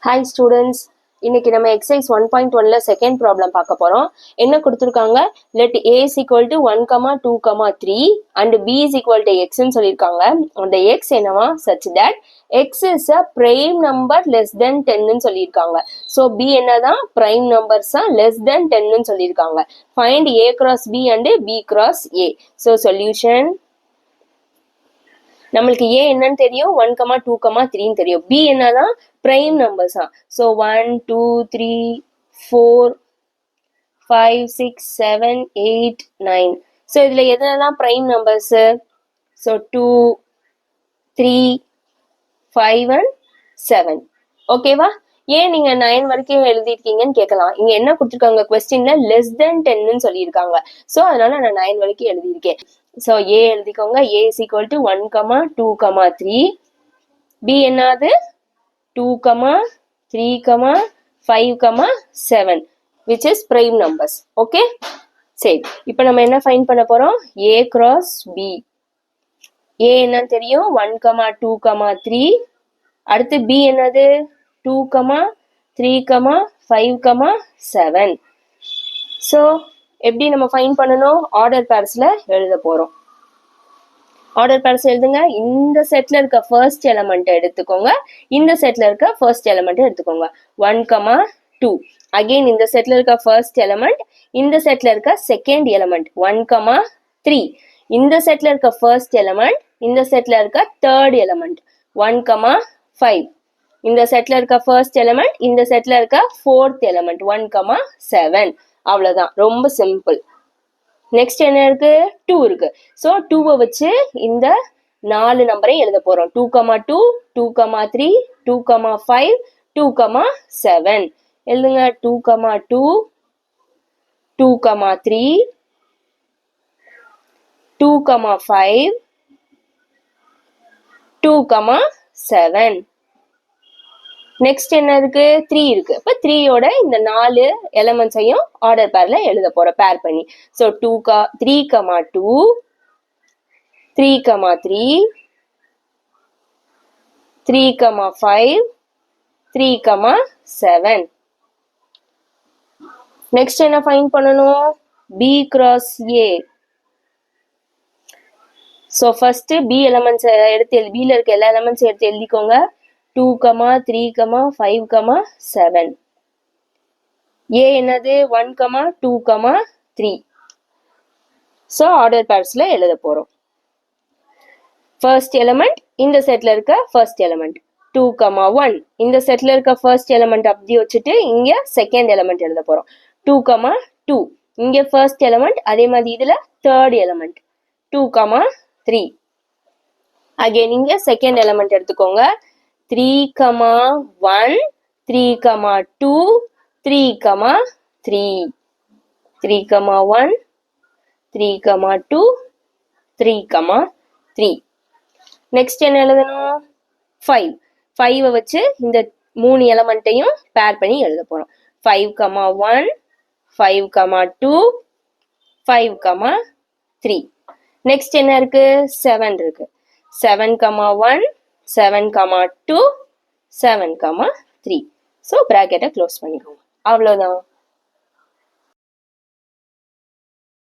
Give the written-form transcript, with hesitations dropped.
Hi students, இன்னைக்கு நம்ம exercise 1.1ல second problem பார்க்க போறோம். என்ன கொடுத்துருக்காங்க? Let a is equal to 1, 2, 3 and b is equal to x ன்னு சொல்லியிருக்காங்க. அந்த x என்னவா? such that x is a prime number less than 10 ன்னு சொல்லியிருக்காங்க. ஸோ b என்னதான்? prime numbers less than 10 ன்னு சொல்லியிருக்காங்க. Find a cross b and b cross a. So solution நம்மளுக்கு a என்னன்னு தெரியும், 1, 2, 3 தெரியும். b என்னதான்? prime numbers. So 1, 2, 3, 4, 5, 6, 7, 8, 9. So இதுல எதெல்லாம் prime numbers? So 2, 3, 5 and 7. ஓகேவா? ஏன் நீங்க 9 வரைக்கும் எழுதிருக்கீங்கன்னு கேட்கலாம். இங்க என்ன கொடுத்துருக்காங்க? கொஸ்டின்ல லெஸ் தென் 10ன்னு சொல்லியிருக்காங்க. ஸோ அதனால நான் 9 வரைக்கும் எழுதியிருக்கேன். ஸோ ஏ எழுதிக்கோங்க. ஏ இஸ் ஈக்குவல் டு 1, 2, 3. பி என்னது? 2, 3, 5, 7 which is prime numbers. Okay, சரி. இப்போ நம்ம என்ன ஃபைண்ட் பண்ண போறோம்? a cross b. a என்னன்னு தெரியும், 1, 2, 3. அடுத்து b என்னது? 2, 3, 5, 7. ஸோ எப்படி நம்ம ஃபைண்ட் பண்ணணும்? ஆர்டர் பேர்ஸ்ல எழுத போறோம். ஆர்டர் பேர்ஸ் எழுதுங்க. இந்த செட்ல இருக்க ஃபர்ஸ்ட் எலிமெண்ட் எடுத்துக்கோங்க, இந்த செட்ல இருக்க ஃபர்ஸ்ட் எலிமெண்ட் எடுத்துக்கோங்க. 1, 2. அகைன் இந்த செட்ல இருக்க ஃபர்ஸ்ட் எலிமெண்ட், இந்த செட்ல இருக்க செகண்ட் எலிமெண்ட் 1, 3. இந்த செட்ல இருக்க ஃபர்ஸ்ட் எலிமெண்ட், இந்த செட்ல இருக்க தேர்ட் எலிமெண்ட் 1, 5. இந்த செட்ல இருக்க ஃபர்ஸ்ட் எலிமெண்ட், இந்த செட்ல இருக்க ஃபோர்த் எலிமெண்ட் 1, 7. அவ்வளவுதான், ரொம்ப சிம்பிள். நெக்ஸ்ட் என்ன இருக்கு? 2 இருக்கு. ஸோ 2வை வச்சு இந்த 4 நம்பரை எழுத போறோம். 2, 2, 2, 3, 2, 5, 2, 7. எழுதுங்க. 2, 2, 2, 3, 2, 5, 2, 7. நெக்ஸ்ட் என்ன இருக்கு? 3 இருக்கு. இப்போ 3யோட இந்த 4 எலிமெண்ட்ஸையும் ஆர்டர் பேர்ல எழுத போறோம், பேர் பண்ணி. ஸோ 3, 2, 3, 3, 3, 5, 3, 7. நெக்ஸ்ட் என்ன ஃபைண்ட் பண்ணணும்? b cross a. So first b elements எடுத்து, b ல இருக்க எல்லா எலிமெண்ட்ஸ் எடுத்து எழுதிக்கோங்க. 2, 3, 5, 7. a என்னது? 1, 2, 3. ஸோ ஆர்டர் பேர்ஸ்ல எழுத போறோம். ஃபர்ஸ்ட் எலிமெண்ட், இந்த செட்ல இருக்க ஃபர்ஸ்ட் எலிமெண்ட் 2, 1. இந்த செட்ல இருக்க ஃபர்ஸ்ட் எலிமெண்ட் அப்படி வச்சுட்டு இங்க செகண்ட் எலிமெண்ட் எழுத போறோம். 2, 2. இங்க ஃபர்ஸ்ட் எலிமெண்ட், அதே மாதிரி இதுல தேர்ட் எலிமெண்ட் 2, 3. அகைன் இங்க செகண்ட் எலிமெண்ட் எடுத்துக்கோங்க. 3, 1, 3, 2, 3, 3. 3, 1, 3, 2, 3, 3. நெக்ஸ்ட் என்ன எழுதணும்? 5. 5வை வச்சு இந்த 3 எலிமெண்ட்டையும் பேர் பண்ணி எழுத போறோம். 5, 1, 5, 2, 5, 3. நெக்ஸ்ட் என்ன இருக்கு? 7 இருக்கு. 7, 1, 7, 2, 7, 3. ஸோ ப்ராக்கெட்டை க்ளோஸ் பண்ணிக்கோங்க. அவ்வளோதான்.